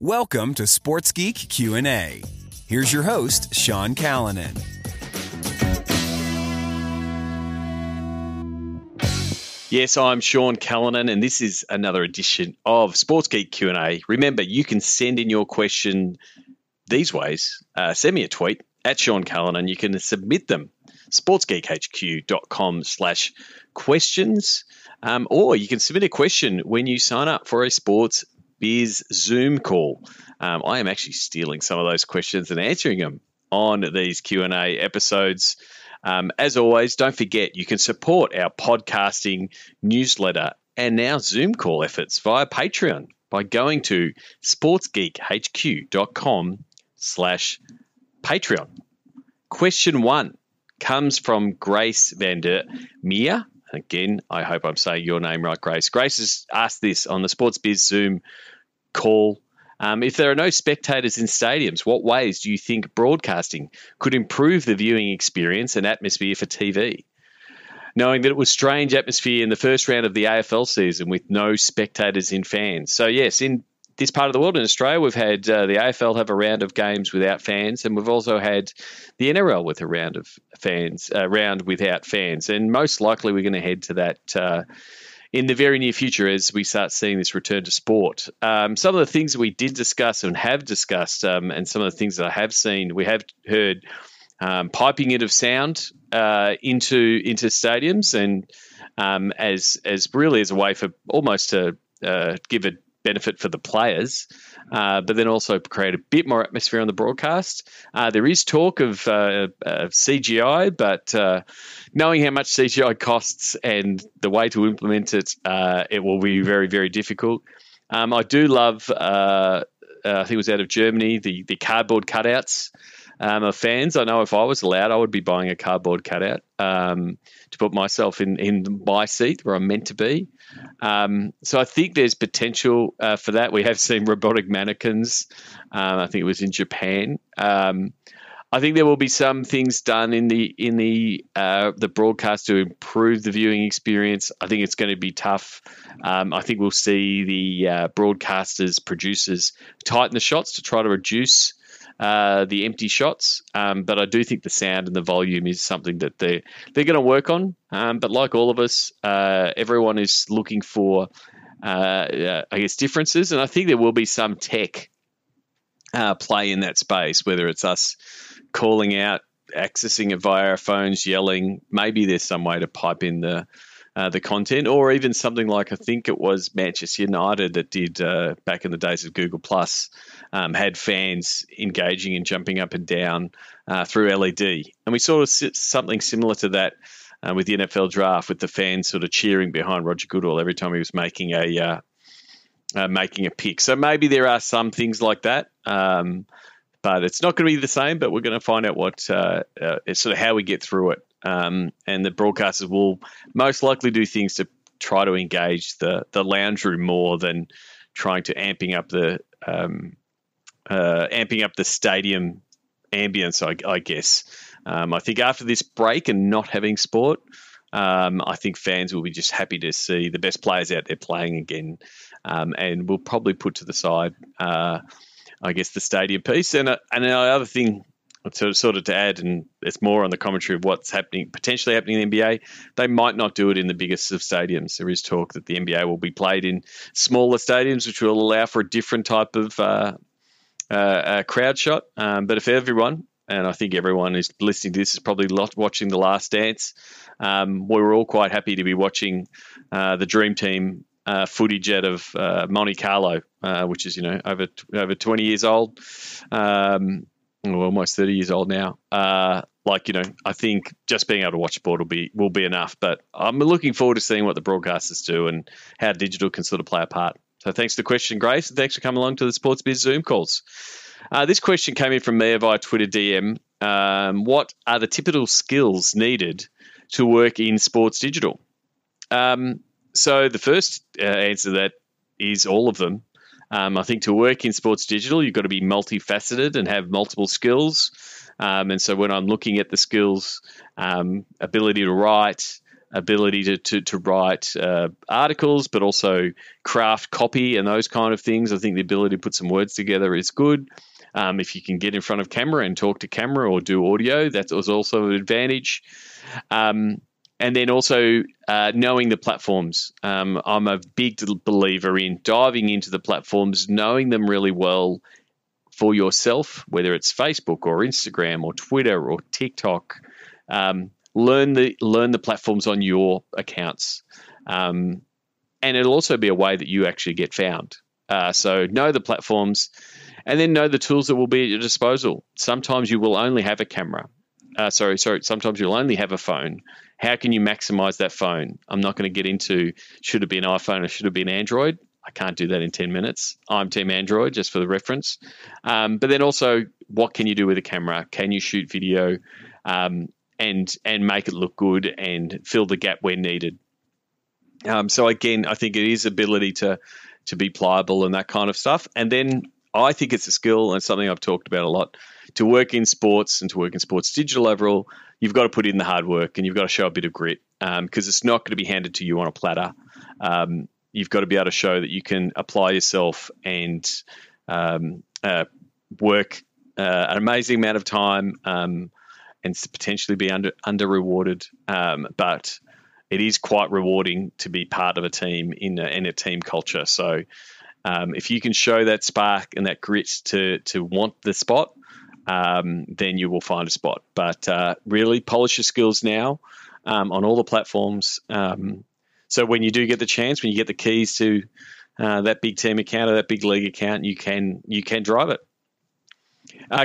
Welcome to Sports Geek Q&A. Here's your host, Sean Callanan. Yes, I'm Sean Callanan, and this is another edition of Sports Geek Q&A. Remember, you can send in your question these ways. Send me a tweet at Sean Callanan. You can submit them, sportsgeekhq.com/questions, or you can submit a question when you sign up for a Sports Biz Zoom call. I am actually stealing some of those questions and answering them on these Q&A episodes. As always, don't forget you can support our podcasting, newsletter, and now Zoom call efforts via Patreon by going to sportsgeekhq.com/Patreon. Question 1 comes from Grace van der Meer. Again, I hope I'm saying your name right, Grace. Grace has asked this on the Sports Biz Zoom call. If there are no spectators in stadiums, what ways do you think broadcasting could improve the viewing experience and atmosphere for TV? Knowing that it was strange atmosphere in the first round of the AFL season with no spectators in fans. So, yes, in this part of the world, in Australia, we've had the AFL have a round of games without fans, and we've also had the NRL with a round of fans, round without fans. And most likely we're going to head to that in the very near future as we start seeing this return to sport. Some of the things that we did discuss and have discussed, and some of the things that I have seen, we have heard piping in of sound into stadiums, and as really as a way for almost to give a benefit for the players, but then also create a bit more atmosphere on the broadcast. There is talk of CGI, but knowing how much CGI costs and the way to implement it, it will be very, very difficult. I do love, I think it was out of Germany, the cardboard cutouts of fans. I know if I was allowed, I would be buying a cardboard cutout to put myself in my seat where I'm meant to be. So I think there's potential for that. We have seen robotic mannequins. I think it was in Japan. I think there will be some things done in the broadcast to improve the viewing experience. I think it's going to be tough. I think we'll see the broadcasters, producers tighten the shots to try to reduce the empty shots, but I do think the sound and the volume is something that they're going to work on. But like all of us, everyone is looking for, I guess, differences, and I think there will be some tech play in that space, whether it's us calling out, accessing it via our phones, yelling. Maybe there's some way to pipe in the content, or even something like, I think it was Manchester United that did back in the days of Google Plus, had fans engaging and jumping up and down through LED. And we saw something similar to that with the NFL draft, with the fans sort of cheering behind Roger Goodell every time he was making a pick. So maybe there are some things like that, but it's not going to be the same. But we're going to find out what sort of how we get through it. And the broadcasters will most likely do things to try to engage the lounge room more than trying to amping up the stadium ambience, I guess. I think after this break and not having sport, I think fans will be just happy to see the best players out there playing again, and we'll probably put to the side, I guess, the stadium piece. And the other thing, sort of to add, and it's more on the commentary of what's potentially happening in the NBA, they might not do it in the biggest of stadiums. There is talk that the NBA will be played in smaller stadiums, which will allow for a different type of crowd shot. But if everyone, and I think everyone is listening to this, is probably watching The Last Dance, we're all quite happy to be watching the Dream Team footage out of Monte Carlo, which is over 20 years old. Almost 30 years old now. I think just being able to watch sport will be enough. But I'm looking forward to seeing what the broadcasters do and how digital can sort of play a part. So thanks for the question, Grace, and thanks for coming along to the Sports Biz Zoom calls. This question came in from Mia via Twitter DM. What are the typical skills needed to work in sports digital? So the first answer to that is all of them. I think to work in sports digital, you've got to be multifaceted and have multiple skills. And so when I'm looking at the skills, ability to write, ability to write articles, but also craft copy and those kind of things. I think the ability to put some words together is good. If you can get in front of camera and talk to camera or do audio, that was also an advantage. And then also knowing the platforms. I'm a big believer in diving into the platforms, knowing them really well for yourself, whether it's Facebook or Instagram or Twitter or TikTok. Learn the platforms on your accounts. And it'll also be a way that you actually get found. So know the platforms and then know the tools that will be at your disposal. Sometimes you will only have a camera. Sometimes you'll only have a phone. How can you maximize that phone? I'm not going to get into should it be an iPhone or should it be an Android. I can't do that in 10 minutes. I'm Team Android, just for the reference. But then also, what can you do with a camera? Can you shoot video and make it look good and fill the gap where needed? So again, I think it is ability to be pliable and that kind of stuff. And then I think it's a skill and something I've talked about a lot. To work in sports and to work in sports digital overall, you've got to put in the hard work and you've got to show a bit of grit because it's not going to be handed to you on a platter. You've got to be able to show that you can apply yourself and work an amazing amount of time and potentially be under rewarded. But it is quite rewarding to be part of a team in a team culture. So if you can show that spark and that grit to want the spot, then you will find a spot. But really polish your skills now on all the platforms. So when you do get the chance, when you get the keys to that big team account or that big league account, you can drive it.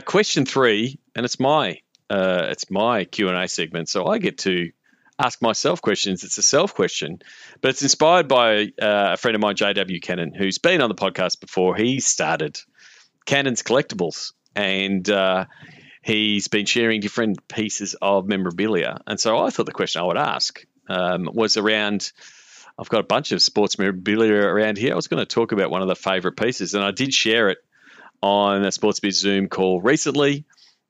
Question 3, and it's my Q&A segment, so I get to ask myself questions. It's a self question, but it's inspired by a friend of mine, JW Cannon, who's been on the podcast before. He started Cannon's Collectibles, and he's been sharing different pieces of memorabilia. And so I thought the question I would ask was around, I've got a bunch of sports memorabilia around here. I was going to talk about one of the favorite pieces, and I did share it on a Sports Biz Zoom call recently.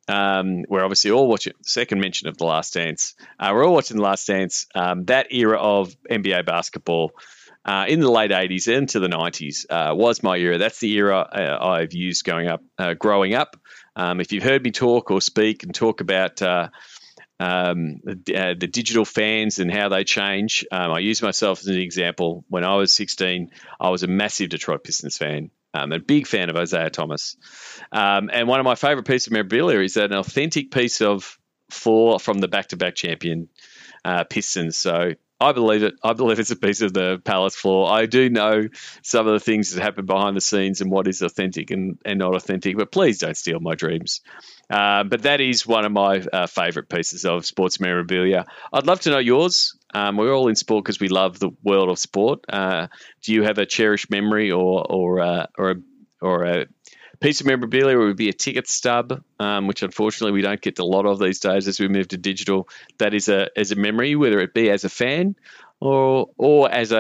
We're obviously all watching, second mention of The Last Dance. We're all watching The Last Dance, that era of NBA basketball in the late 80s into the 90s was my era. That's the era I've used growing up. If you've heard me talk or speak and talk about the digital fans and how they change, I use myself as an example. When I was 16, I was a massive Detroit Pistons fan. I'm a big fan of Isaiah Thomas. And one of my favorite pieces of memorabilia is an authentic piece of floor from the back-to-back champion Pistons. So I believe it. I believe it's a piece of the Palace floor. I do know some of the things that happen behind the scenes and what is authentic and not authentic, but please don't steal my dreams. But that is one of my favorite pieces of sports memorabilia. I'd love to know yours. We're all in sport because we love the world of sport. Do you have a cherished memory or a piece of memorabilia? It would be a ticket stub, which unfortunately we don't get a lot of these days as we move to digital. That is as a memory, whether it be as a fan or as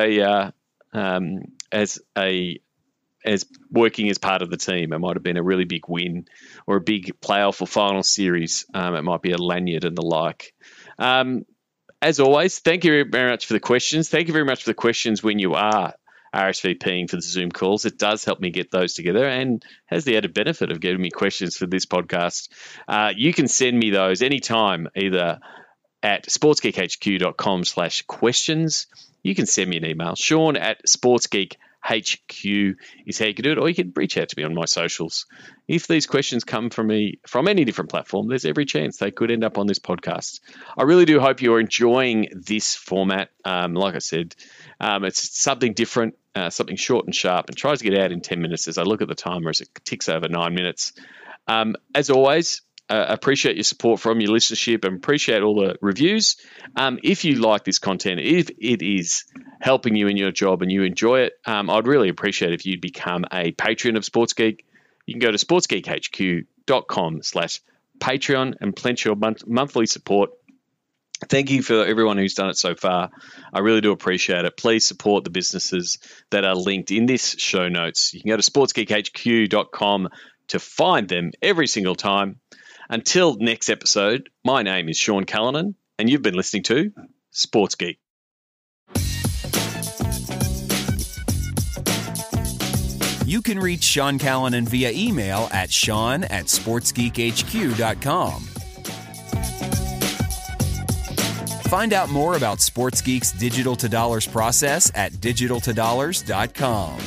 working as part of the team. It might have been a really big win or a big playoff or final series. It might be a lanyard and the like. As always, thank you very much for the questions. Thank you very much for the questions when you are RSVPing for the Zoom calls. It does help me get those together and has the added benefit of giving me questions for this podcast. You can send me those anytime, either at sportsgeekhq.com/questions. You can send me an email. Sean at sportsgeekhq is how you can do it, or you can reach out to me on my socials. If these questions come from me from any different platform, there's every chance they could end up on this podcast. I really do hope you're enjoying this format. Like I said, it's something different, something short and sharp, and tries to get out in 10 minutes as I look at the timer as it ticks over 9 minutes. As always, appreciate your support from your listenership and appreciate all the reviews. If you like this content, if it is helping you in your job and you enjoy it, I'd really appreciate if you'd become a patron of Sports Geek. You can go to sportsgeekhq.com/Patreon and pledge your monthly support. Thank you for everyone who's done it so far. I really do appreciate it. Please support the businesses that are linked in this show notes. You can go to sportsgeekhq.com to find them every single time. Until next episode, my name is Sean Callanan, and you've been listening to Sports Geek. You can reach Sean Callanan via email at sean@sportsgeekhq.com. Find out more about Sports Geek's digital to dollars process at digitaltodollars.com.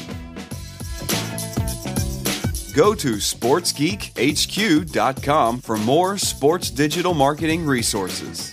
Go to sportsgeekhq.com for more sports digital marketing resources.